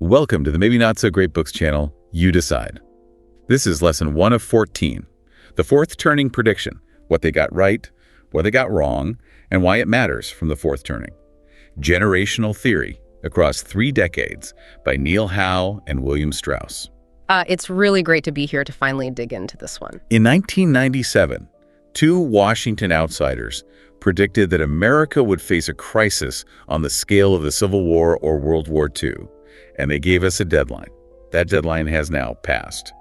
Welcome to the Maybe Not So Great Books channel, You Decide. This is lesson 1 of 14, the fourth turning prediction, what they got right, what they got wrong, and why it matters from the fourth turning. Generational Theory Across 3 Decades by Neil Howe and William Strauss. It's really great to be here to finally dig into this one. In 1997, 2 Washington outsiders predicted that America would face a crisis on the scale of the Civil War or World War II, and they gave us a deadline. That deadline has now passed.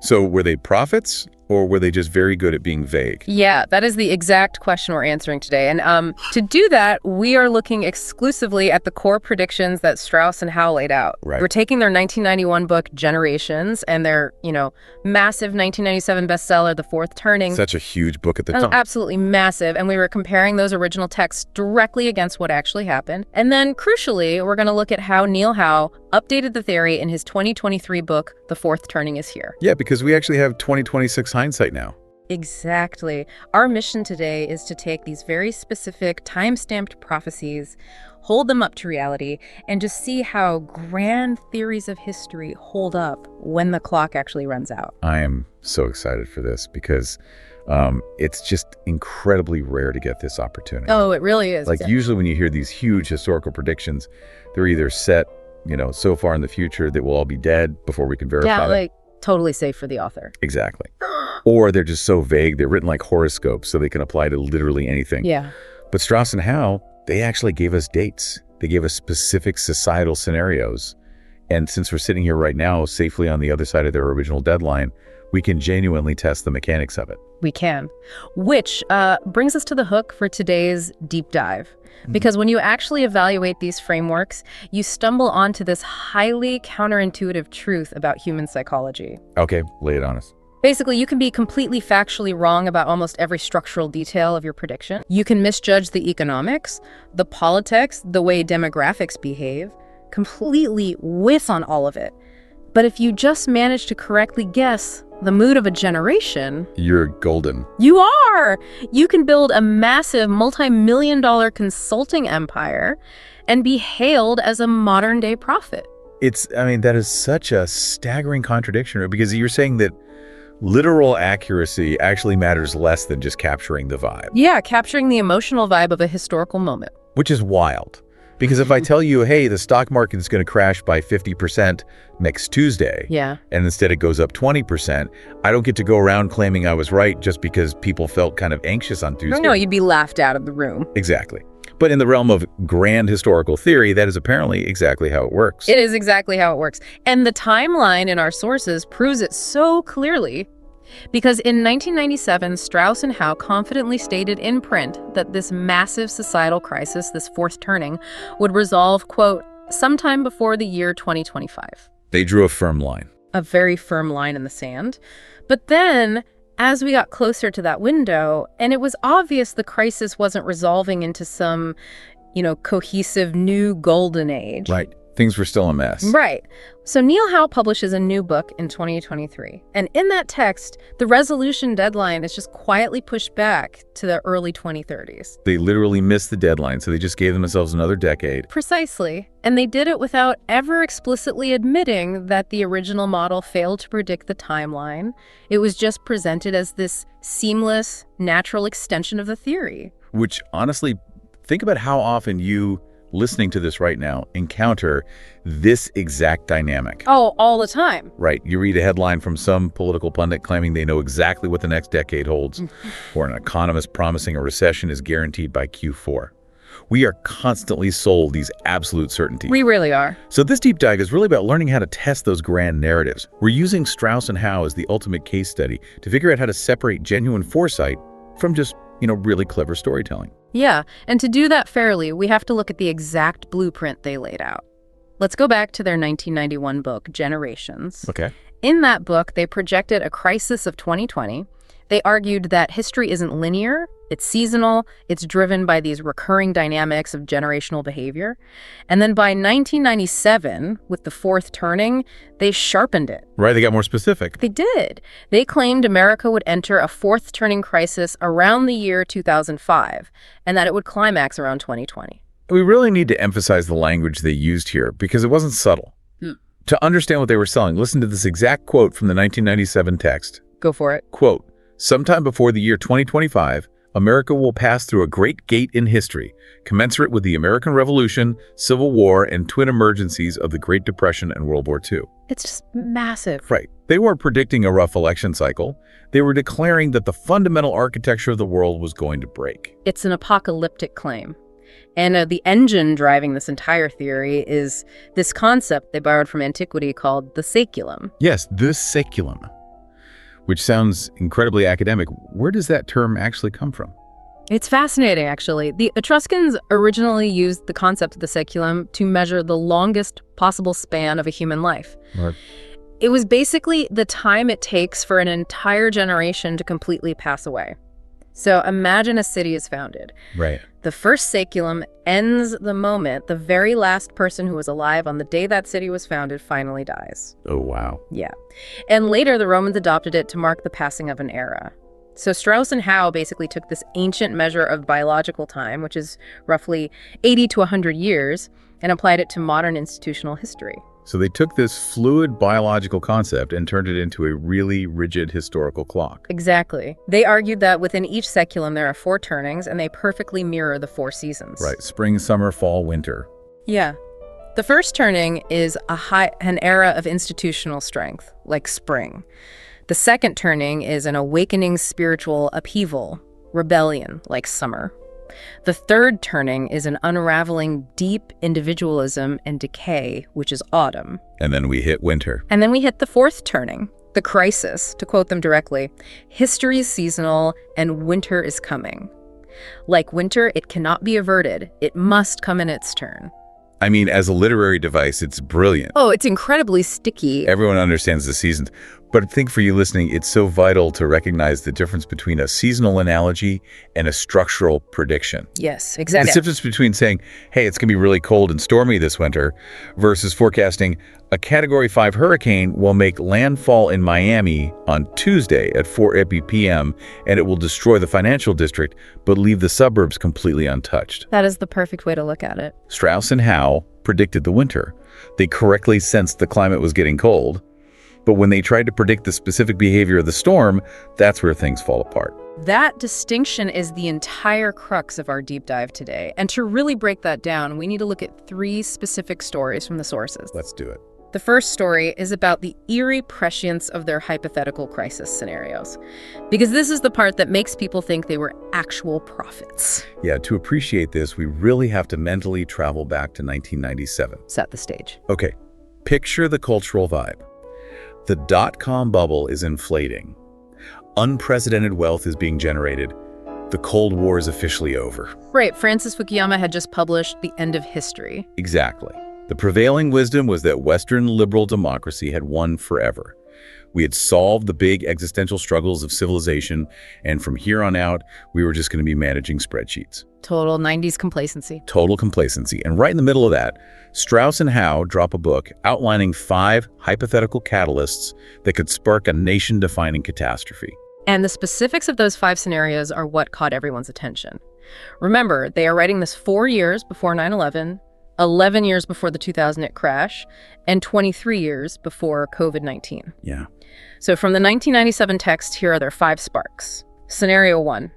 So were they prophets, or were they just very good at being vague? Yeah, that is the exact question we're answering today. And to do that, we are looking exclusively at the core predictions that Strauss and Howe laid out. Right. We're taking their 1991 book, Generations, and their, massive 1997 bestseller, The Fourth Turning. Such a huge book at the time. Absolutely massive. And we were comparing those original texts directly against what actually happened. And then, crucially, we're going to look at how Neil Howe updated the theory in his 2023 book, The Fourth Turning is Here. Yeah, because we actually have 2026 hindsight now. Exactly. Our mission today is to take these very specific time-stamped prophecies, hold them up to reality, and just see how grand theories of history hold up when the clock actually runs out. I am so excited for this because it's just incredibly rare to get this opportunity. Oh, it really is. Usually when you hear these huge historical predictions, they're either set, so far in the future that we'll all be dead before we can verify it. Totally safe for the author. Exactly. Or they're just so vague, they're written like horoscopes, so they can apply to literally anything. Yeah. But Strauss and Howe, they actually gave us dates. They gave us specific societal scenarios. And since we're sitting here right now, safely on the other side of their original deadline, we can genuinely test the mechanics of it. We can. Which brings us to the hook for today's deep dive. Because when you actually evaluate these frameworks, you stumble onto this highly counterintuitive truth about human psychology. Okay, lay it on us. Basically, you can be completely factually wrong about almost every structural detail of your prediction. You can misjudge the economics, the politics, the way demographics behave, completely whiff on all of it. But if you just manage to correctly guess the mood of a generation, you're golden. You are! You can build a massive multi-million-dollar consulting empire and be hailed as a modern-day prophet. That is such a staggering contradiction, because you're saying that literal accuracy actually matters less than just capturing the vibe. Yeah, capturing the emotional vibe of a historical moment. Which is wild. Because if I tell you, hey, the stock market is going to crash by 50% next Tuesday, yeah, and instead it goes up 20%, I don't get to go around claiming I was right just because people felt kind of anxious on Tuesday. No, you'd be laughed out of the room. Exactly. But in the realm of grand historical theory, that is apparently exactly how it works. It is exactly how it works. And the timeline in our sources proves it so clearly. Because in 1997, Strauss and Howe confidently stated in print that this massive societal crisis, this fourth turning, would resolve, quote, sometime before the year 2025. They drew a firm line. A very firm line in the sand. But then, as we got closer to that window, and it was obvious the crisis wasn't resolving into some, cohesive new golden age. Right. Things were still a mess. Right. So Neil Howe publishes a new book in 2023. And in that text, the resolution deadline is just quietly pushed back to the early 2030s. They literally missed the deadline, so they just gave themselves another decade. Precisely. And they did it without ever explicitly admitting that the original model failed to predict the timeline. It was just presented as this seamless, natural extension of the theory. Which, honestly, think about how often you, listening to this right now, encounter this exact dynamic. Oh, all the time. Right. You read a headline from some political pundit claiming they know exactly what the next decade holds, or an economist promising a recession is guaranteed by Q4. We are constantly sold these absolute certainties. We really are. So this deep dive is really about learning how to test those grand narratives. We're using Strauss and Howe as the ultimate case study to figure out how to separate genuine foresight from just, really clever storytelling. Yeah, and to do that fairly, we have to look at the exact blueprint they laid out. Let's go back to their 1991 book, Generations. Okay. In that book, they projected a crisis of 2020. They argued that history isn't linear, it's seasonal, it's driven by these recurring dynamics of generational behavior. And then by 1997, with the fourth turning, they sharpened it. Right, they got more specific. They did. They claimed America would enter a fourth turning crisis around the year 2005, and that it would climax around 2020. We really need to emphasize the language they used here, because it wasn't subtle. To understand what they were selling, listen to this exact quote from the 1997 text. Go for it. Quote, "Sometime before the year 2025, America will pass through a great gate in history, commensurate with the American Revolution, Civil War, and twin emergencies of the Great Depression and World War II." It's just massive. Right. They weren't predicting a rough election cycle. They were declaring that the fundamental architecture of the world was going to break. It's an apocalyptic claim. And the engine driving this entire theory is this concept they borrowed from antiquity called the saculum. Yes, the saculum, which sounds incredibly academic. Where does that term actually come from? It's fascinating, actually. The Etruscans originally used the concept of the saculum to measure the longest possible span of a human life. Right. It was basically the time it takes for an entire generation to completely pass away. So imagine a city is founded. Right. The first saculum ends the moment the very last person who was alive on the day that city was founded finally dies. Oh, wow. Yeah. And later, the Romans adopted it to mark the passing of an era. So Strauss and Howe basically took this ancient measure of biological time, which is roughly 80 to 100 years, and applied it to modern institutional history. So they took this fluid biological concept and turned it into a really rigid historical clock. Exactly. They argued that within each saculum there are 4 turnings, and they perfectly mirror the 4 seasons. Right. Spring, summer, fall, winter. Yeah. The first turning is an era of institutional strength, like spring. The second turning is an awakening spiritual upheaval, rebellion, like summer. The third turning is an unraveling deep individualism and decay, which is autumn. And then we hit winter. And then we hit the fourth turning, the crisis. To quote them directly, "History is seasonal and winter is coming. Like winter, it cannot be averted. It must come in its turn." I mean, as a literary device, it's brilliant. Oh, it's incredibly sticky. Everyone understands the seasons. But I think for you listening, it's so vital to recognize the difference between a seasonal analogy and a structural prediction. Yes, exactly. The difference between saying, hey, it's going to be really cold and stormy this winter, versus forecasting a Category 5 hurricane will make landfall in Miami on Tuesday at 4 p.m., and it will destroy the financial district, but leave the suburbs completely untouched. That is the perfect way to look at it. Strauss and Howe predicted the winter. They correctly sensed the climate was getting cold. But when they tried to predict the specific behavior of the storm, that's where things fall apart. That distinction is the entire crux of our deep dive today. And to really break that down, we need to look at 3 specific stories from the sources. Let's do it. The first story is about the eerie prescience of their hypothetical crisis scenarios, because this is the part that makes people think they were actual prophets. Yeah, to appreciate this, we really have to mentally travel back to 1997. Set the stage. Okay, picture the cultural vibe. The dot-com bubble is inflating. Unprecedented wealth is being generated. The Cold War is officially over. Right, Francis Fukuyama had just published The End of History. Exactly. The prevailing wisdom was that Western liberal democracy had won forever. We had solved the big existential struggles of civilization, and from here on out, we were just going to be managing spreadsheets. Total 90s complacency. Total complacency. And right in the middle of that, Strauss and Howe drop a book outlining 5 hypothetical catalysts that could spark a nation-defining catastrophe. And the specifics of those 5 scenarios are what caught everyone's attention. Remember, they are writing this 4 years before 9/11, 11 years before the 2008 crash, and 23 years before COVID-19. Yeah. So from the 1997 text, here are their 5 sparks. Scenario 1.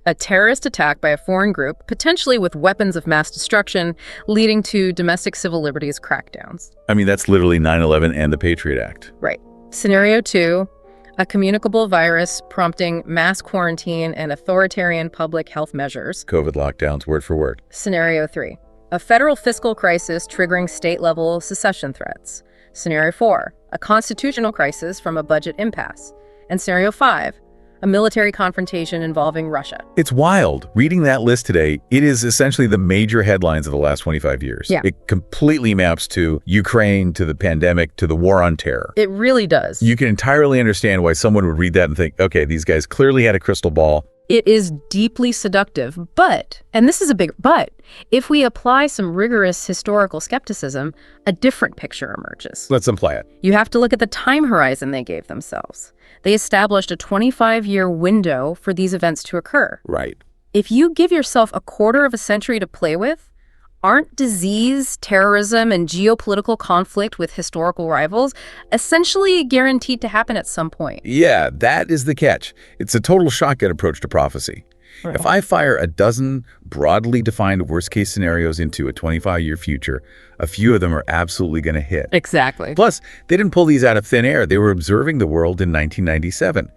A terrorist attack by a foreign group, potentially with weapons of mass destruction, leading to domestic civil liberties crackdowns. I mean, that's literally 9/11 and the Patriot Act. Right. Scenario 2. A communicable virus prompting mass quarantine and authoritarian public health measures. COVID lockdowns, word for word. Scenario 3. A federal fiscal crisis triggering state-level secession threats. Scenario 4. A constitutional crisis from a budget impasse. And Scenario 5. A military confrontation involving Russia. It's wild. Reading that list today, it is essentially the major headlines of the last 25 years. Yeah. It completely maps to Ukraine, to the pandemic, to the war on terror. It really does. You can entirely understand why someone would read that and think, okay, these guys clearly had a crystal ball. It is deeply seductive, but, and this is a big but, if we apply some rigorous historical skepticism, a different picture emerges. Let's imply it. You have to look at the time horizon they gave themselves. They established a 25-year window for these events to occur. Right. If you give yourself a quarter of a century to play with, Aren't disease, terrorism, and geopolitical conflict with historical rivals essentially guaranteed to happen at some point? Yeah, that is the catch. It's a total shotgun approach to prophecy. Right. If I fire a dozen broadly defined worst-case scenarios into a 25-year future, a few of them are absolutely going to hit. Exactly. Plus, they didn't pull these out of thin air. They were observing the world in 1997.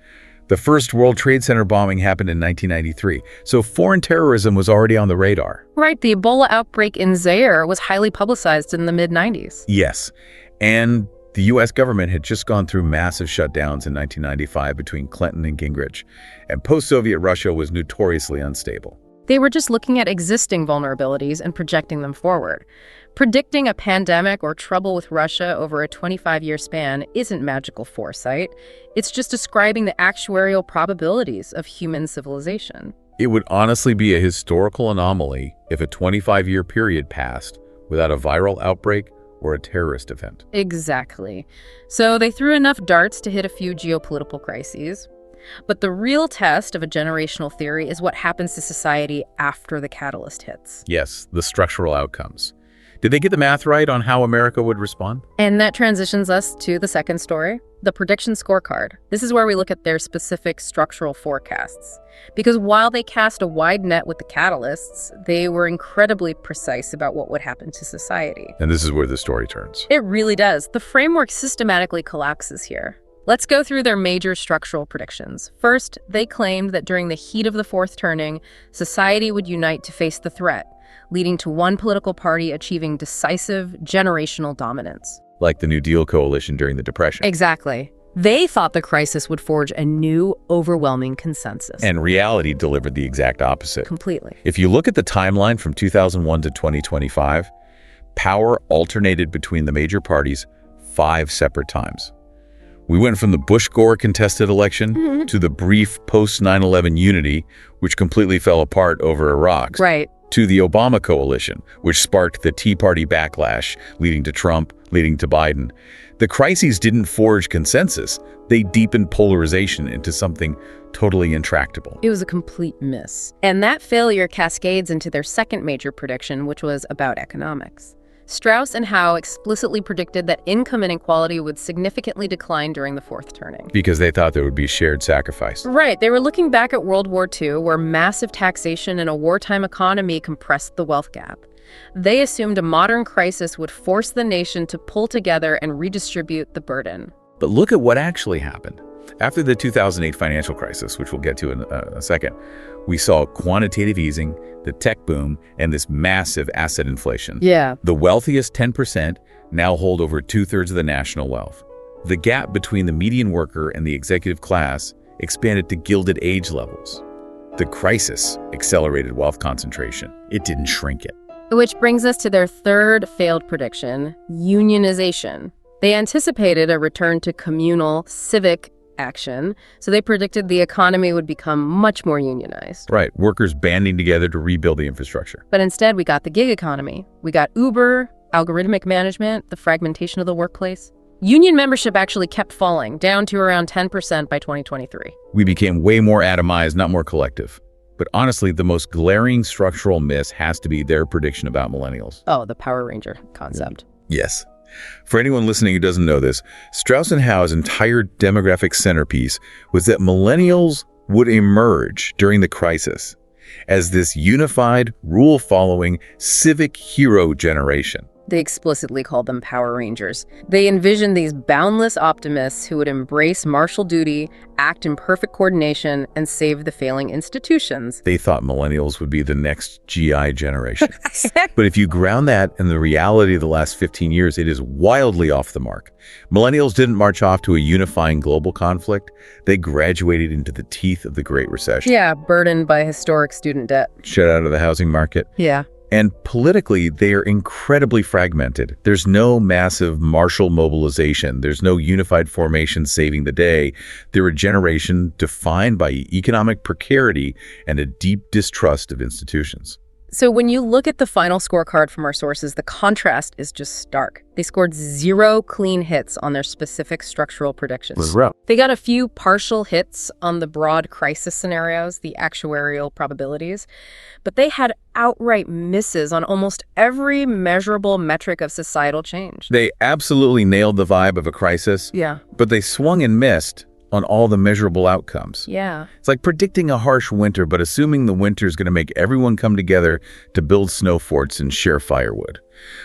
The first World Trade Center bombing happened in 1993, so foreign terrorism was already on the radar. Right, the Ebola outbreak in Zaire was highly publicized in the mid-90s. Yes, and the U.S. government had just gone through massive shutdowns in 1995 between Clinton and Gingrich, and post-Soviet Russia was notoriously unstable. They were just looking at existing vulnerabilities and projecting them forward. Predicting a pandemic or trouble with Russia over a 25-year span isn't magical foresight. It's just describing the actuarial probabilities of human civilization. It would honestly be a historical anomaly if a 25-year period passed without a viral outbreak or a terrorist event. Exactly. So they threw enough darts to hit a few geopolitical crises. But the real test of a generational theory is what happens to society after the catalyst hits. Yes, the structural outcomes. Did they get the math right on how America would respond? And that transitions us to the second story, the prediction scorecard. This is where we look at their specific structural forecasts. Because while they cast a wide net with the catalysts, they were incredibly precise about what would happen to society. And this is where the story turns. It really does. The framework systematically collapses here. Let's go through their major structural predictions. First, they claimed that during the heat of the fourth turning, society would unite to face the threat, leading to one political party achieving decisive generational dominance. Like the New Deal coalition during the Depression. Exactly. They thought the crisis would forge a new, overwhelming consensus. And reality delivered the exact opposite. Completely. If you look at the timeline from 2001 to 2025, power alternated between the major parties 5 separate times. We went from the Bush-Gore contested election to the brief post-9/11 unity, which completely fell apart over Iraq. Right. To the Obama coalition, which sparked the Tea Party backlash, leading to Trump, leading to Biden. The crises didn't forge consensus. They deepened polarization into something totally intractable. It was a complete miss. And that failure cascades into their second major prediction, which was about economics. Strauss and Howe explicitly predicted that income inequality would significantly decline during the fourth turning. Because they thought there would be shared sacrifice. Right. They were looking back at World War II, where massive taxation and a wartime economy compressed the wealth gap. They assumed a modern crisis would force the nation to pull together and redistribute the burden. But look at what actually happened. After the 2008 financial crisis, which we'll get to in a second, we saw quantitative easing, the tech boom, and this massive asset inflation. Yeah. The wealthiest 10% now hold over 2/3 of the national wealth. The gap between the median worker and the executive class expanded to Gilded Age levels. The crisis accelerated wealth concentration. It didn't shrink it. Which brings us to their third failed prediction, unionization. They anticipated a return to communal, civic action, so they predicted the economy would become much more unionized. Right, workers banding together to rebuild the infrastructure. But instead, we got the gig economy. We got Uber, algorithmic management, the fragmentation of the workplace. Union membership actually kept falling, down to around 10% by 2023. We became way more atomized, not more collective. But honestly, the most glaring structural miss has to be their prediction about millennials. Oh, the Power Ranger concept. Yes. For anyone listening who doesn't know this, Strauss and Howe's entire demographic centerpiece was that millennials would emerge during the crisis as this unified, rule-following, civic hero generation. They explicitly called them Power Rangers. They envisioned these boundless optimists who would embrace martial duty, act in perfect coordination, and save the failing institutions. They thought millennials would be the next GI generation. But if you ground that in the reality of the last 15 years, it is wildly off the mark. Millennials didn't march off to a unifying global conflict. They graduated into the teeth of the Great Recession. Yeah, burdened by historic student debt. Shut out of the housing market. Yeah. And politically, they are incredibly fragmented. There's no massive martial mobilization. There's no unified formation saving the day. They're a generation defined by economic precarity and a deep distrust of institutions. So when you look at the final scorecard from our sources, the contrast is just stark. They scored 0 clean hits on their specific structural predictions. They got a few partial hits on the broad crisis scenarios, the actuarial probabilities, but they had outright misses on almost every measurable metric of societal change. They absolutely nailed the vibe of a crisis, Yeah. but they swung and missed on all the measurable outcomes. Yeah. It's like predicting a harsh winter, but assuming the winter is going to make everyone come together to build snow forts and share firewood.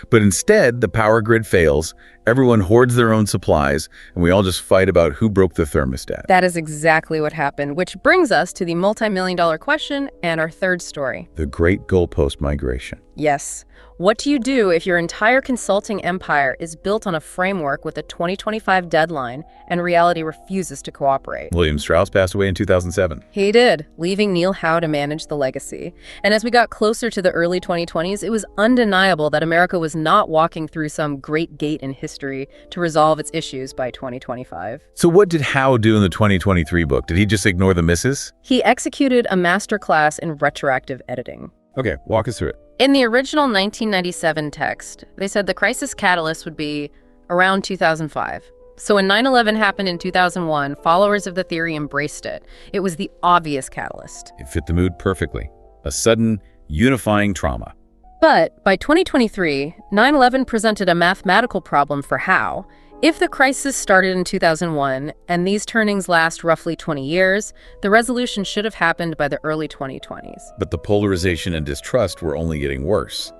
But instead, the power grid fails, everyone hoards their own supplies, and we all just fight about who broke the thermostat. That is exactly what happened, which brings us to the multi-million-dollar question and our third story. The great goalpost migration. Yes. What do you do if your entire consulting empire is built on a framework with a 2025 deadline and reality refuses to cooperate? William Strauss passed away in 2007. He did, leaving Neil Howe to manage the legacy. And as we got closer to the early 2020s, it was undeniable that America was not walking through some great gate in history to resolve its issues by 2025. So what did Howe do in the 2023 book? Did he just ignore the misses? He executed a masterclass in retroactive editing. Okay, walk us through it. In the original 1997 text, they said the crisis catalyst would be around 2005. So when 9/11 happened in 2001, followers of the theory embraced it. It was the obvious catalyst. It fit the mood perfectly. A sudden, unifying trauma. But by 2023, 9/11 presented a mathematical problem for Howe. If the crisis started in 2001 and these turnings last roughly 20 years, the resolution should have happened by the early 2020s. But the polarization and distrust were only getting worse.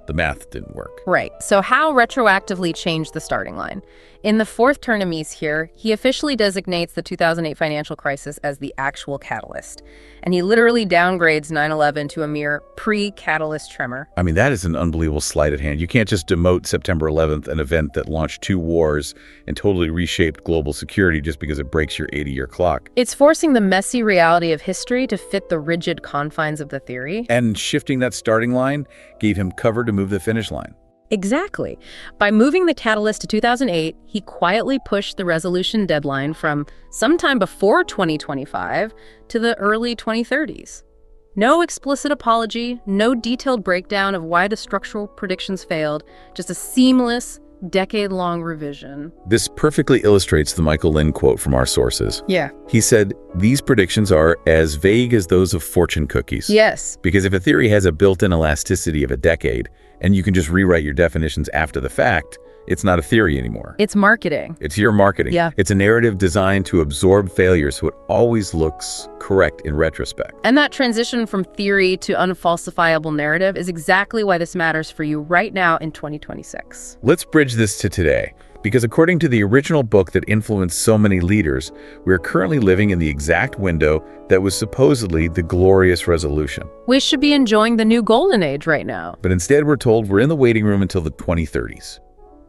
The math didn't work. Right. So Howe retroactively changed the starting line. In the fourth terminus here, he officially designates the 2008 financial crisis as the actual catalyst. And he literally downgrades 9/11 to a mere pre-catalyst tremor. I mean, that is an unbelievable sleight of hand. You can't just demote September 11th, an event that launched 2 wars and totally reshaped global security just because it breaks your 80-year clock. It's forcing the messy reality of history to fit the rigid confines of the theory. And shifting that starting line gave him cover to move the finish line. Exactly. By moving the catalyst to 2008, he quietly pushed the resolution deadline from sometime before 2025 to the early 2030s. No explicit apology, no detailed breakdown of why the structural predictions failed, just a seamless, decade-long revision. This perfectly illustrates the Michael Lind quote from our sources. Yeah. He said, "These predictions are as vague as those of fortune cookies." Yes. Because if a theory has a built-in elasticity of a decade, and you can just rewrite your definitions after the fact, it's not a theory anymore. It's marketing. It's your marketing. Yeah. It's a narrative designed to absorb failure so it always looks correct in retrospect. And that transition from theory to unfalsifiable narrative is exactly why this matters for you right now in 2026. Let's bridge this to today, because according to the original book that influenced so many leaders, we are currently living in the exact window that was supposedly the glorious resolution. We should be enjoying the new golden age right now. But instead, we're told we're in the waiting room until the 2030s.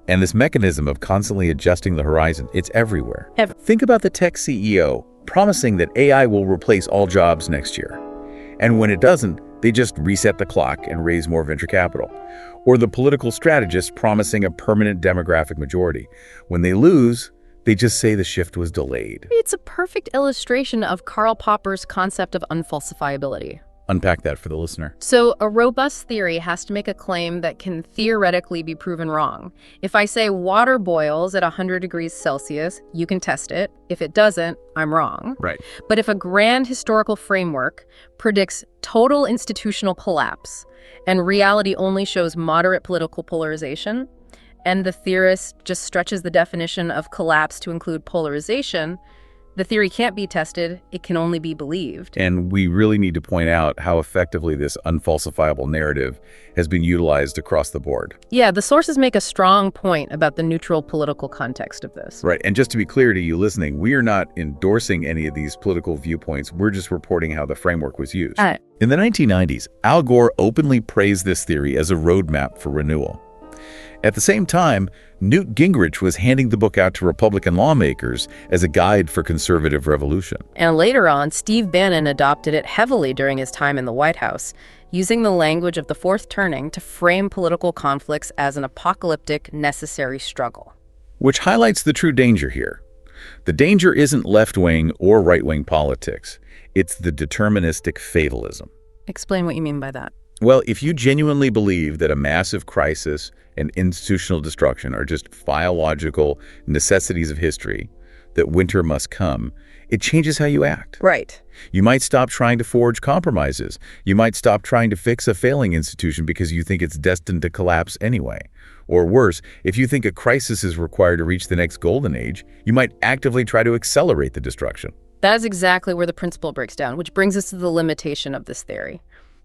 And this mechanism of constantly adjusting the horizon, it's everywhere. Think about the tech CEO promising that AI will replace all jobs next year. And when it doesn't, they just reset the clock and raise more venture capital. Or the political strategist promising a permanent demographic majority. When they lose, they just say the shift was delayed. It's a perfect illustration of Karl Popper's concept of unfalsifiability. Unpack that for the listener. So a robust theory has to make a claim that can theoretically be proven wrong. If I say water boils at 100 degrees Celsius, you can test it. If it doesn't, I'm wrong. Right. But if a grand historical framework predicts total institutional collapse and reality only shows moderate political polarization, and the theorist just stretches the definition of collapse to include polarization, the theory can't be tested, it can only be believed. And we really need to point out how effectively this unfalsifiable narrative has been utilized across the board. Yeah, the sources make a strong point about the neutral political context of this. Right, and just to be clear to you listening, we are not endorsing any of these political viewpoints. We're just reporting how the framework was used. In the 1990s, Al Gore openly praised this theory as a roadmap for renewal. At the same time, Newt Gingrich was handing the book out to Republican lawmakers as a guide for conservative revolution. And later on, Steve Bannon adopted it heavily during his time in the White House, using the language of the fourth turning to frame political conflicts as an apocalyptic, necessary struggle. Which highlights the true danger here. The danger isn't left-wing or right-wing politics. It's the deterministic fatalism. Explain what you mean by that. Well, if you genuinely believe that a massive crisis and institutional destruction are just biological necessities of history, that winter must come, it changes how you act. Right. You might stop trying to forge compromises. You might stop trying to fix a failing institution because you think it's destined to collapse anyway. Or worse, if you think a crisis is required to reach the next golden age, you might actively try to accelerate the destruction. That is exactly where the principle breaks down, which brings us to the limitation of this theory.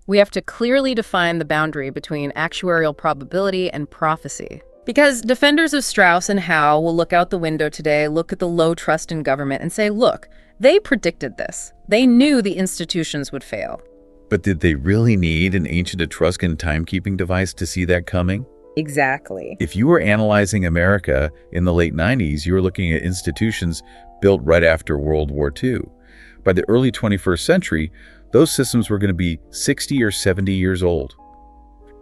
We have to clearly define the boundary between actuarial probability and prophecy. Because defenders of Strauss and Howe will look out the window today, look at the low trust in government, and say, look, they predicted this. They knew the institutions would fail. But did they really need an ancient Etruscan timekeeping device to see that coming? Exactly. If you were analyzing America in the late 90s, you were looking at institutions built right after World War II. By the early 21st century, those systems were going to be 60 or 70 years old.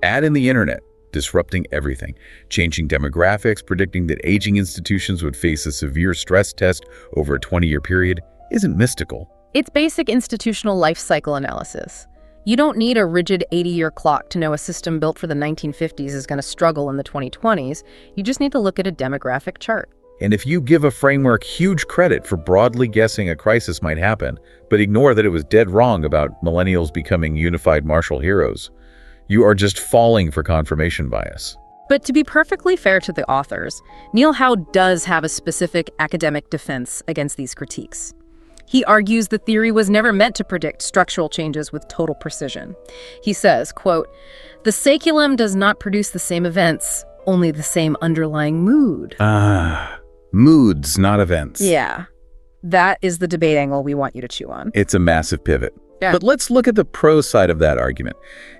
Add in the internet, disrupting everything, changing demographics, predicting that aging institutions would face a severe stress test over a 20-year period isn't mystical. It's basic institutional life cycle analysis. You don't need a rigid 80-year clock to know a system built for the 1950s is going to struggle in the 2020s. You just need to look at a demographic chart. And if you give a framework huge credit for broadly guessing a crisis might happen, but ignore that it was dead wrong about millennials becoming unified martial heroes, you are just falling for confirmation bias. But to be perfectly fair to the authors, Neil Howe does have a specific academic defense against these critiques. He argues the theory was never meant to predict structural changes with total precision. He says, quote, "The saculum does not produce the same events, only the same underlying mood." Moods, not events. Yeah, that is the debate angle we want you to chew on. It's a massive pivot. Yeah. But let's look at the prose side of that argument.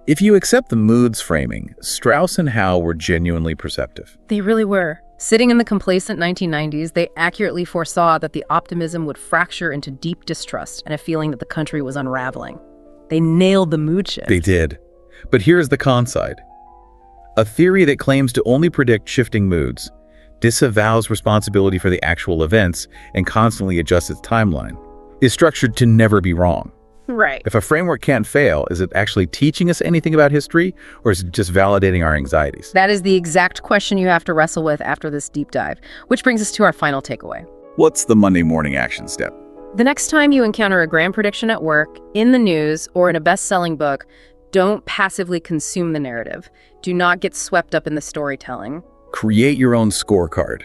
If you accept the moods framing, Strauss and Howe were genuinely perceptive. They really were. Sitting in the complacent 1990s, they accurately foresaw that the optimism would fracture into deep distrust and a feeling that the country was unraveling. They nailed the mood shift. They did. But here's the con side. A theory that claims to only predict shifting moods disavows responsibility for the actual events and constantly adjusts its timeline, is structured to never be wrong. Right. If a framework can't fail, is it actually teaching us anything about history, or is it just validating our anxieties? That is the exact question you have to wrestle with after this deep dive, which brings us to our final takeaway. What's the Monday morning action step? The next time you encounter a grand prediction at work, in the news, or in a best-selling book, don't passively consume the narrative. Do not get swept up in the storytelling. Create your own scorecard.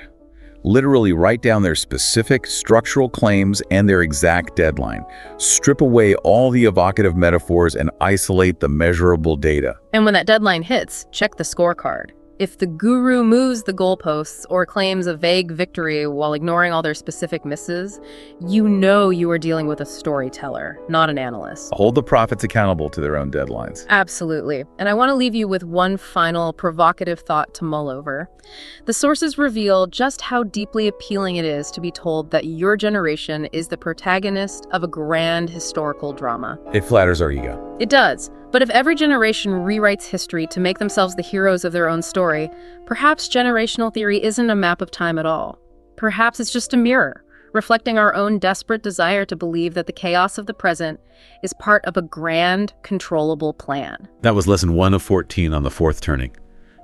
Literally write down their specific structural claims and their exact deadline. Strip away all the evocative metaphors and isolate the measurable data. And when that deadline hits, check the scorecard. If the guru moves the goalposts or claims a vague victory while ignoring all their specific misses, you know you are dealing with a storyteller, not an analyst. Hold the prophets accountable to their own deadlines. Absolutely. And I want to leave you with one final provocative thought to mull over. The sources reveal just how deeply appealing it is to be told that your generation is the protagonist of a grand historical drama. It flatters our ego. It does. But if every generation rewrites history to make themselves the heroes of their own story, perhaps generational theory isn't a map of time at all. Perhaps it's just a mirror, reflecting our own desperate desire to believe that the chaos of the present is part of a grand, controllable plan. That was lesson 1 of 14 on the fourth turning,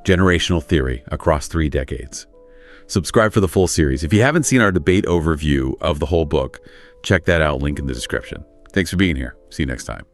generational theory across 3 decades. Subscribe for the full series. If you haven't seen our debate overview of the whole book, check that out, link in the description. Thanks for being here. See you next time.